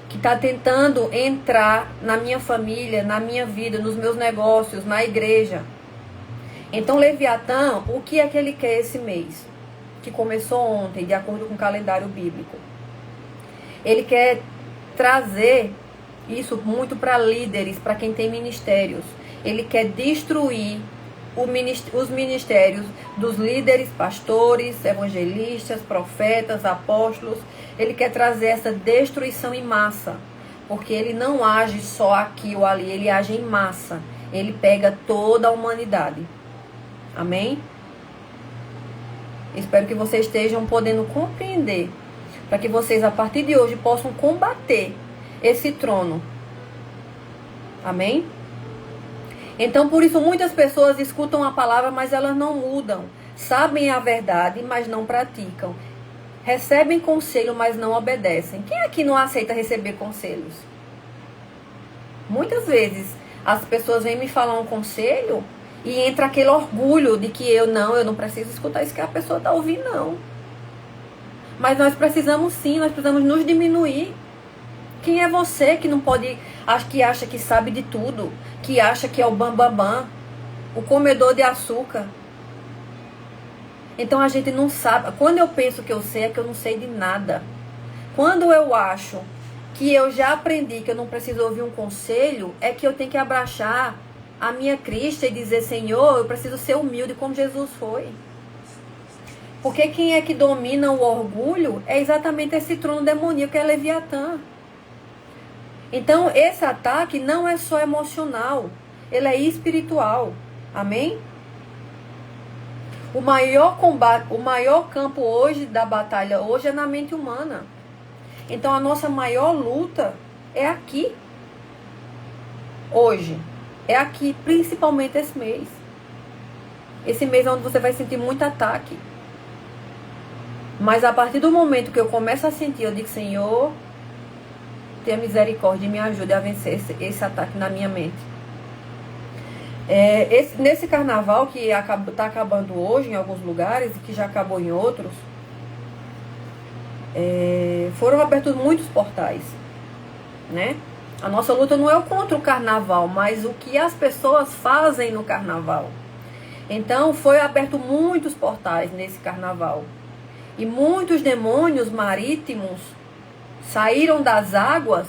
A: que está tentando entrar na minha família, na minha vida, nos meus negócios, na igreja. Então, Leviatã, o que é que ele quer esse mês? Que começou ontem, de acordo com o calendário bíblico. Ele quer trazer isso muito para líderes, para quem tem ministérios. Ele quer destruir os ministérios dos líderes, pastores, evangelistas, profetas, apóstolos. Ele quer trazer essa destruição em massa, porque ele não age só aqui ou ali, ele age em massa. Ele pega toda a humanidade. Amém? Espero que vocês estejam podendo compreender, para que vocês a partir de hoje possam combater esse trono. Amém? Então, por isso, muitas pessoas escutam a palavra, mas elas não mudam. Sabem a verdade, mas não praticam. Recebem conselho, mas não obedecem. Quem aqui não aceita receber conselhos? Muitas vezes, as pessoas vêm me falar um conselho e entra aquele orgulho de que eu não preciso escutar isso que a pessoa está ouvindo, não. Mas nós precisamos sim, nós precisamos nos diminuir. Quem é você que não pode, que acha que sabe de tudo, que acha que é o bambambam, o comedor de açúcar? Então a gente não sabe. Quando eu penso que eu sei, é que eu não sei de nada. Quando eu acho que eu já aprendi que eu não preciso ouvir um conselho, é que eu tenho que abraçar a minha crista e dizer: Senhor, eu preciso ser humilde como Jesus foi. Porque quem é que domina o orgulho é exatamente esse trono demoníaco, que é Leviatã. Então, esse ataque não é só emocional, ele é espiritual. Amém? O maior combate, o maior campo hoje da batalha hoje é na mente humana. Então, a nossa maior luta é aqui. Hoje. É aqui, principalmente esse mês. Esse mês é onde você vai sentir muito ataque. Mas a partir do momento que eu começo a sentir, eu digo: Senhor, tenha misericórdia e me ajude a vencer esse ataque na minha mente. Nesse carnaval que está acabando hoje em alguns lugares e que já acabou em outros, foram abertos muitos portais, né? A nossa luta não é contra o carnaval, mas o que as pessoas fazem no carnaval. Então, foi aberto muitos portais nesse carnaval. E muitos demônios marítimos saíram das águas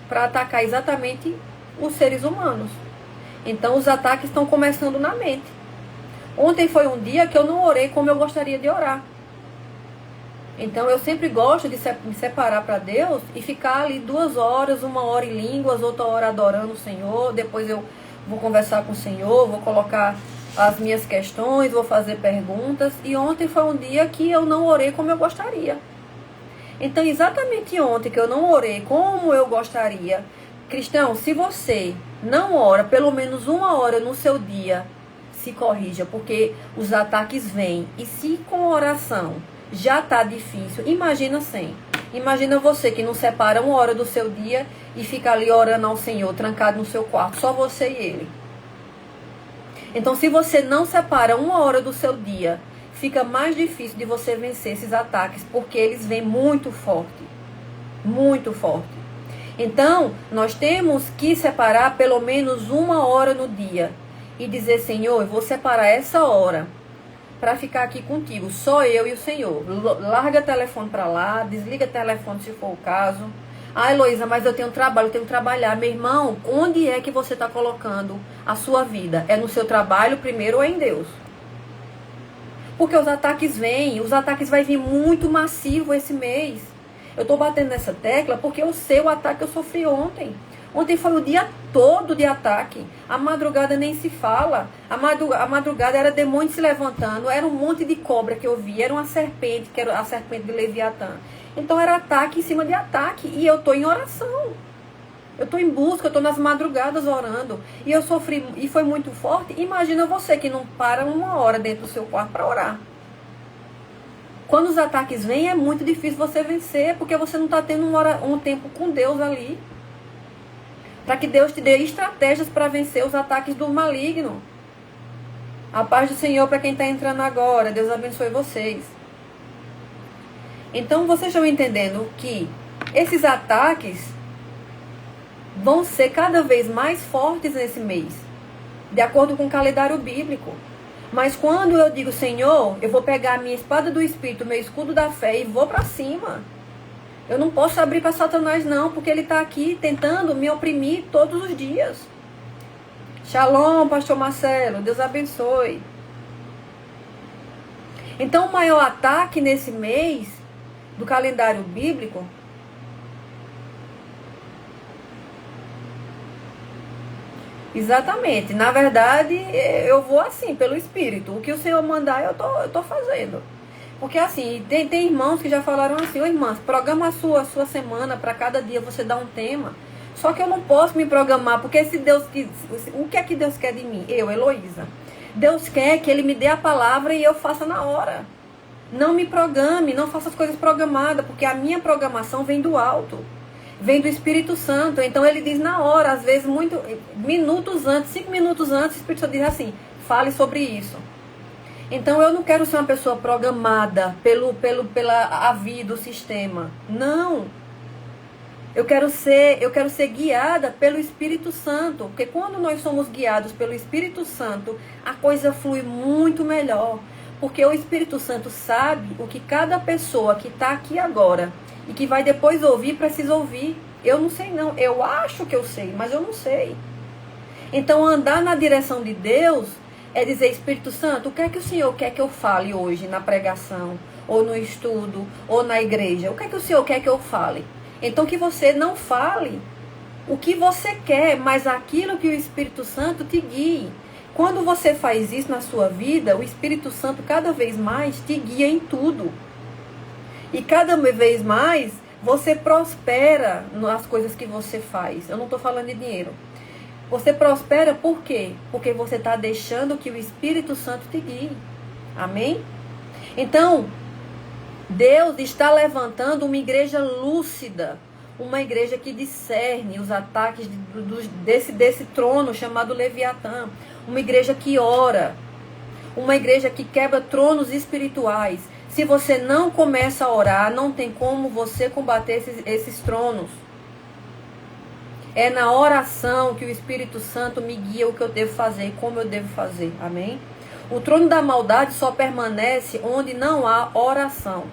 A: para atacar exatamente os seres humanos. Então, os ataques estão começando na mente. Ontem foi um dia que eu não orei como eu gostaria de orar. Então, eu sempre gosto de me separar para Deus e ficar ali 2 horas, 1 hora em línguas, outra hora adorando o Senhor. Depois eu vou conversar com o Senhor, vou colocar as minhas questões, vou fazer perguntas. E ontem foi um dia que eu não orei como eu gostaria. Então, exatamente ontem que eu não orei como eu gostaria. Cristão, se você não ora pelo menos 1 hora no seu dia, se corrija, porque os ataques vêm. E se com oração já está difícil, imagina sem. Imagina você que não separa 1 hora do seu dia e fica ali orando ao Senhor, trancado no seu quarto, só você e Ele. Então, se você não separa 1 hora do seu dia, fica mais difícil de você vencer esses ataques, porque eles vêm muito forte. Muito forte. Então, nós temos que separar pelo menos 1 hora no dia e dizer, Senhor, eu vou separar essa hora para ficar aqui contigo, só eu e o Senhor. Larga o telefone para lá, desliga o telefone se for o caso. Ah, Heloísa, mas eu tenho trabalho, eu tenho que trabalhar. Meu irmão, onde é que você está colocando a sua vida? É no seu trabalho primeiro ou é em Deus? Porque os ataques vêm, os ataques vão vir muito massivo esse mês. Eu estou batendo nessa tecla porque eu sei o ataque que eu sofri ontem. Ontem foi o dia todo de ataque. A madrugada nem se fala. A madrugada era demônio se levantando. Era um monte de cobra que eu vi. Era uma serpente, que era a serpente de Leviatã. Então era ataque em cima de ataque. E eu estou em oração. Eu estou em busca, eu estou nas madrugadas orando. E eu sofri, e foi muito forte. Imagina você que não para 1 hora dentro do seu quarto para orar. Quando os ataques vêm, é muito difícil você vencer, porque você não está tendo um tempo com Deus ali. Para que Deus te dê estratégias para vencer os ataques do maligno. A paz do Senhor para quem está entrando agora. Deus abençoe vocês. Então, vocês estão entendendo que esses ataques vão ser cada vez mais fortes nesse mês, de acordo com o calendário bíblico. Mas quando eu digo, Senhor, eu vou pegar a minha espada do Espírito, meu escudo da fé e vou para cima. Eu não posso abrir para Satanás não, porque ele está aqui tentando me oprimir todos os dias. Shalom, pastor Marcelo, Deus abençoe. Então o maior ataque nesse mês do calendário bíblico exatamente. Na verdade, eu vou assim, pelo Espírito. O que o Senhor mandar, eu tô fazendo. Porque assim, tem irmãos que já falaram assim, ô irmãs, programa a sua semana, para cada dia você dar um tema. Só que eu não posso me programar, porque se Deus o que é que Deus quer de mim? Eu, Heloísa. Deus quer que Ele me dê a palavra e eu faça na hora. Não me programe, não faça as coisas programadas, porque a minha programação vem do alto. Vem do Espírito Santo. Então Ele diz na hora, às vezes minutos antes, 5 minutos antes, o Espírito Santo diz assim, fale sobre isso. Então eu não quero ser uma pessoa programada pela vida, o sistema. Não. Eu quero ser guiada pelo Espírito Santo. Porque quando nós somos guiados pelo Espírito Santo, a coisa flui muito melhor. Porque o Espírito Santo sabe o que cada pessoa que está aqui agora e que vai depois ouvir, precisa ouvir. Eu não sei não. Eu acho que eu sei, mas eu não sei. Então andar na direção de Deus é dizer, Espírito Santo, o que é que o Senhor quer que eu fale hoje na pregação, ou no estudo, ou na igreja? O que é que o Senhor quer que eu fale? Então que você não fale o que você quer, mas aquilo que o Espírito Santo te guie. Quando você faz isso na sua vida, o Espírito Santo cada vez mais te guia em tudo. E cada vez mais você prospera nas coisas que você faz. Eu não estou falando de dinheiro. Você prospera por quê? Porque você está deixando que o Espírito Santo te guie. Amém? Então, Deus está levantando uma igreja lúcida. Uma igreja que discerne os ataques desse trono chamado Leviatã. Uma igreja que ora. Uma igreja que quebra tronos espirituais. Se você não começa a orar, não tem como você combater esses tronos. É na oração que o Espírito Santo me guia o que eu devo fazer e como eu devo fazer. Amém? O trono da maldade só permanece onde não há oração.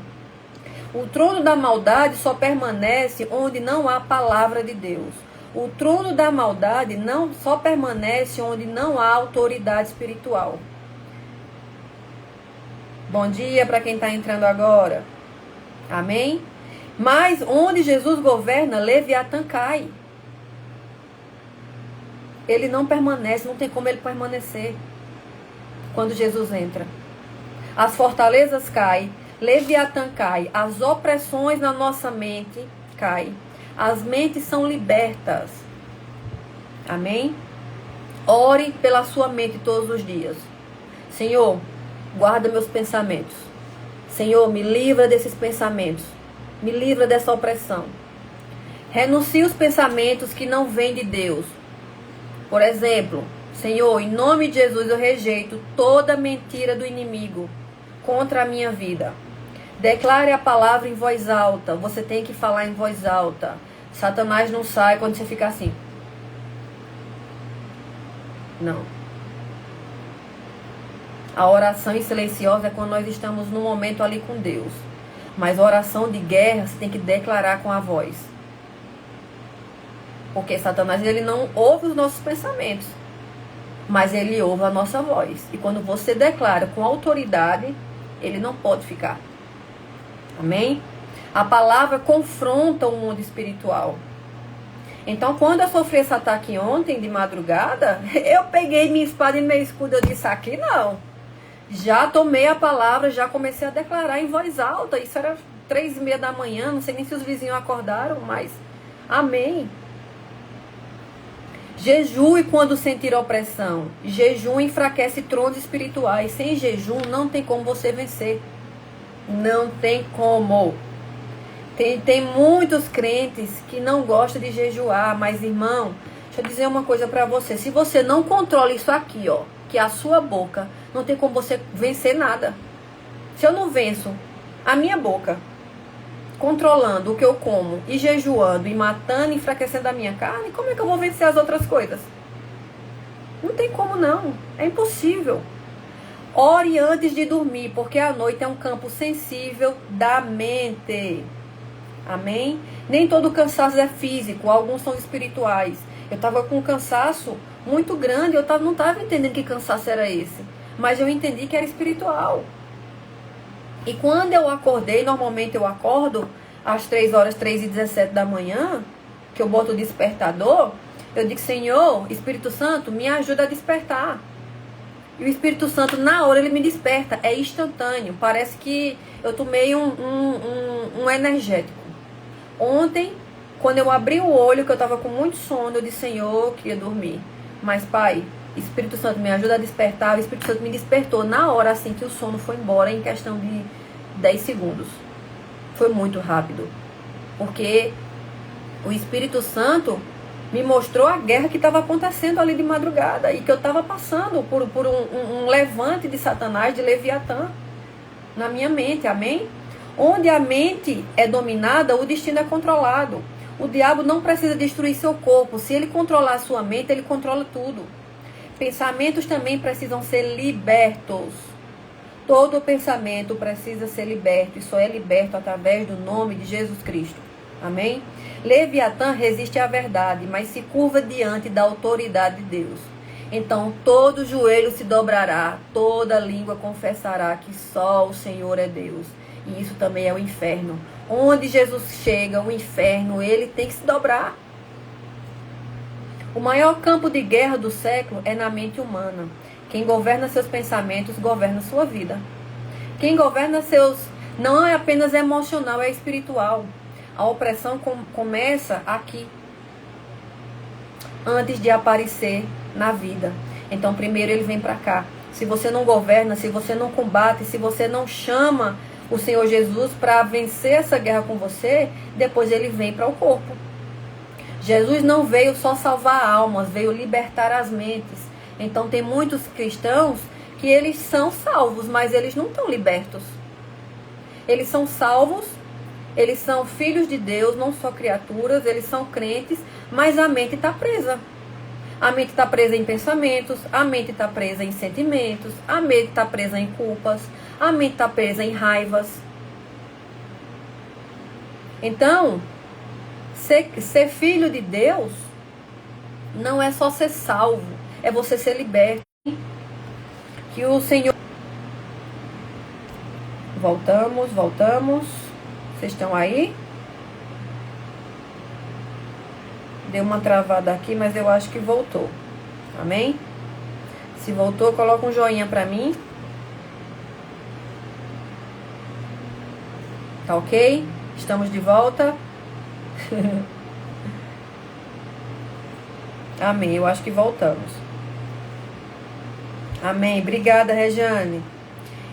A: O trono da maldade só permanece onde não há palavra de Deus. O trono da maldade não só permanece onde não há autoridade espiritual. Bom dia para quem está entrando agora. Amém? Mas onde Jesus governa, Leviatã cai. Ele não permanece, não tem como ele permanecer quando Jesus entra. As fortalezas caem, Leviatã cai, as opressões na nossa mente caem. As mentes são libertas. Amém? Ore pela sua mente todos os dias. Senhor, guarda meus pensamentos. Senhor, me livra desses pensamentos. Me livra dessa opressão. Renuncie os pensamentos que não vêm de Deus. Por exemplo, Senhor, em nome de Jesus eu rejeito toda mentira do inimigo contra a minha vida. Declare a palavra em voz alta. Você tem que falar em voz alta. Satanás não sai quando você fica assim. Não. A oração silenciosa é quando nós estamos num momento ali com Deus. Mas a oração de guerra você tem que declarar com a voz. Porque Satanás ele não ouve os nossos pensamentos. Mas ele ouve a nossa voz. E quando você declara com autoridade, ele não pode ficar. Amém? A palavra confronta o mundo espiritual. Então, quando eu sofri esse ataque ontem, de madrugada, eu peguei minha espada e meu escudo. Eu disse, aqui não. Já tomei a palavra, já comecei a declarar em voz alta. Isso era 3:30 da manhã, não sei nem se os vizinhos acordaram, mas amém. Jejue quando sentir opressão. Jejum enfraquece tronos espirituais. Sem jejum não tem como você vencer. Não tem como. Tem muitos crentes que não gostam de jejuar, mas irmão, deixa eu dizer uma coisa pra você. Se você não controla isso aqui, ó, que é a sua boca, não tem como você vencer nada. Se eu não venço a minha boca, controlando o que eu como, e jejuando, e matando, e enfraquecendo a minha carne, como é que eu vou vencer as outras coisas? Não tem como não, é impossível. Ore antes de dormir, porque a noite é um campo sensível da mente. Amém? Nem todo cansaço é físico, alguns são espirituais. Eu estava com um cansaço muito grande, eu não estava entendendo que cansaço era esse. Mas eu entendi que era espiritual. E quando eu acordei, normalmente eu acordo às 3h17 da manhã, que eu boto o despertador, eu digo, Senhor, Espírito Santo, me ajuda a despertar. E o Espírito Santo, na hora, ele me desperta. É instantâneo. Parece que eu tomei um energético. Ontem, quando eu abri o olho, que eu estava com muito sono, eu disse, Senhor, eu queria dormir. Mas, Pai, Espírito Santo me ajuda a despertar. O Espírito Santo me despertou na hora, assim, que o sono foi embora, em questão de 10 segundos. Foi muito rápido. Porque o Espírito Santo me mostrou a guerra que estava acontecendo ali de madrugada. E que eu estava passando por um levante de Satanás, de Leviatã, na minha mente, amém? Onde a mente é dominada, o destino é controlado. O diabo não precisa destruir seu corpo. Se ele controlar a sua mente, ele controla tudo. Pensamentos também precisam ser libertos. Todo pensamento precisa ser liberto. E só é liberto através do nome de Jesus Cristo. Amém? Leviatã resiste à verdade, mas se curva diante da autoridade de Deus. Então todo joelho se dobrará, toda língua confessará que só o Senhor é Deus. E isso também é o inferno. Onde Jesus chega, o inferno, ele tem que se dobrar. O maior campo de guerra do século é na mente humana. Quem governa seus pensamentos, governa sua vida. Quem governa seus... Não é apenas emocional, é espiritual. A opressão começa aqui, antes de aparecer na vida. Então, primeiro ele vem para cá. Se você não governa, se você não combate, se você não chama o Senhor Jesus para vencer essa guerra com você, depois ele vem para o corpo. Jesus não veio só salvar almas, veio libertar as mentes. Então tem muitos cristãos que eles são salvos, mas eles não estão libertos. Eles são salvos, Eles são filhos de Deus, não só criaturas, eles são crentes, mas a mente está presa. A mente está presa em pensamentos, a mente está presa em sentimentos, a mente está presa em culpas, a mente está presa em raivas. Então, ser filho de Deus não é só ser salvo, é você ser liberto. Que o Senhor... Voltamos. Vocês estão aí? Deu uma travada aqui, mas eu acho que voltou. Amém? Se voltou, coloca um joinha pra mim. Tá ok? Estamos de volta. Amém, eu acho que voltamos. Amém, obrigada, Regiane.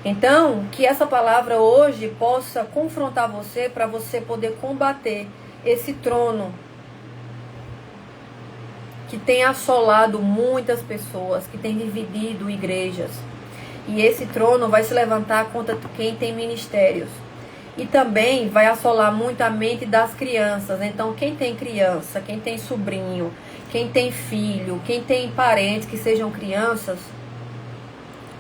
A: Então, que essa palavra hoje possa confrontar você para você poder combater esse trono que tem assolado muitas pessoas, que tem dividido igrejas. E esse trono vai se levantar contra quem tem ministérios. E também vai assolar muito a mente das crianças. Então, quem tem criança, quem tem sobrinho, quem tem filho, quem tem parentes que sejam crianças,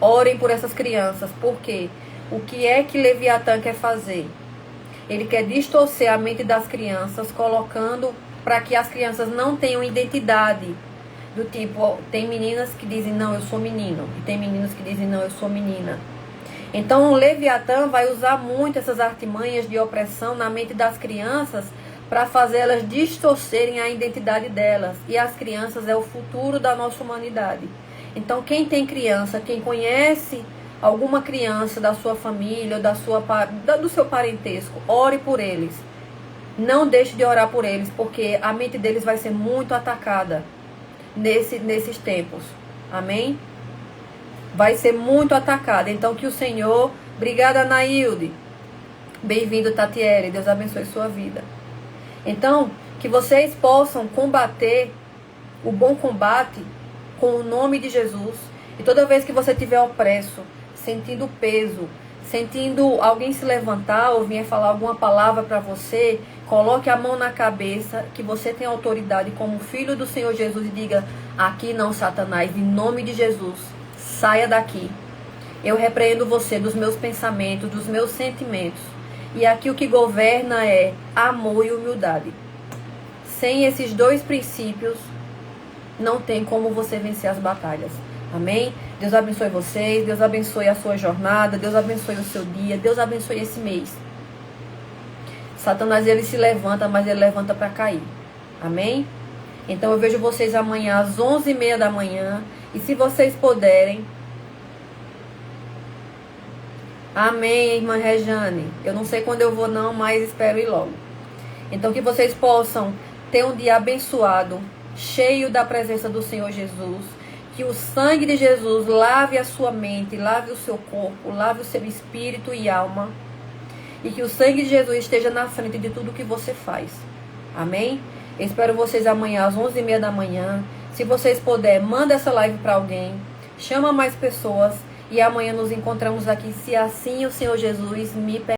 A: orem por essas crianças. Por quê? O que é que Leviatã quer fazer? Ele quer distorcer a mente das crianças, colocando para que as crianças não tenham identidade. Do tipo, tem meninas que dizem, não, eu sou menino. E tem meninos que dizem, não, eu sou menina. Então, o Leviatã vai usar muito essas artimanhas de opressão na mente das crianças para fazer elas distorcerem a identidade delas. E as crianças é o futuro da nossa humanidade. Então, quem tem criança, quem conhece alguma criança da sua família, do seu parentesco, ore por eles. Não deixe de orar por eles, porque a mente deles vai ser muito atacada nesses tempos. Amém? Vai ser muito atacada. Então, que o Senhor... Obrigada, Anaílde. Bem-vindo, Tatiele. Deus abençoe sua vida. Então, que vocês possam combater o bom combate com o nome de Jesus. E toda vez que você estiver opresso, sentindo peso, sentindo alguém se levantar ou vir falar alguma palavra para você, coloque a mão na cabeça, que você tem autoridade como filho do Senhor Jesus e diga, aqui não, Satanás, em nome de Jesus, saia daqui. Eu repreendo você dos meus pensamentos, dos meus sentimentos. E aqui o que governa é amor e humildade. Sem esses dois princípios, não tem como você vencer as batalhas. Amém? Deus abençoe vocês, Deus abençoe a sua jornada, Deus abençoe o seu dia, Deus abençoe esse mês. Satanás, ele se levanta, mas ele levanta para cair. Amém? Então eu vejo vocês amanhã às 11h30 da manhã. E se vocês puderem... Amém, irmã Rejane. Eu não sei quando eu vou não, mas espero ir logo. Então que vocês possam ter um dia abençoado, cheio da presença do Senhor Jesus. Que o sangue de Jesus lave a sua mente, lave o seu corpo, lave o seu espírito e alma. E que o sangue de Jesus esteja na frente de tudo que você faz. Amém? Eu espero vocês amanhã às 11h30 da manhã. Se vocês puderem, manda essa live para alguém. Chama mais pessoas. E amanhã nos encontramos aqui, se assim o Senhor Jesus me permitir.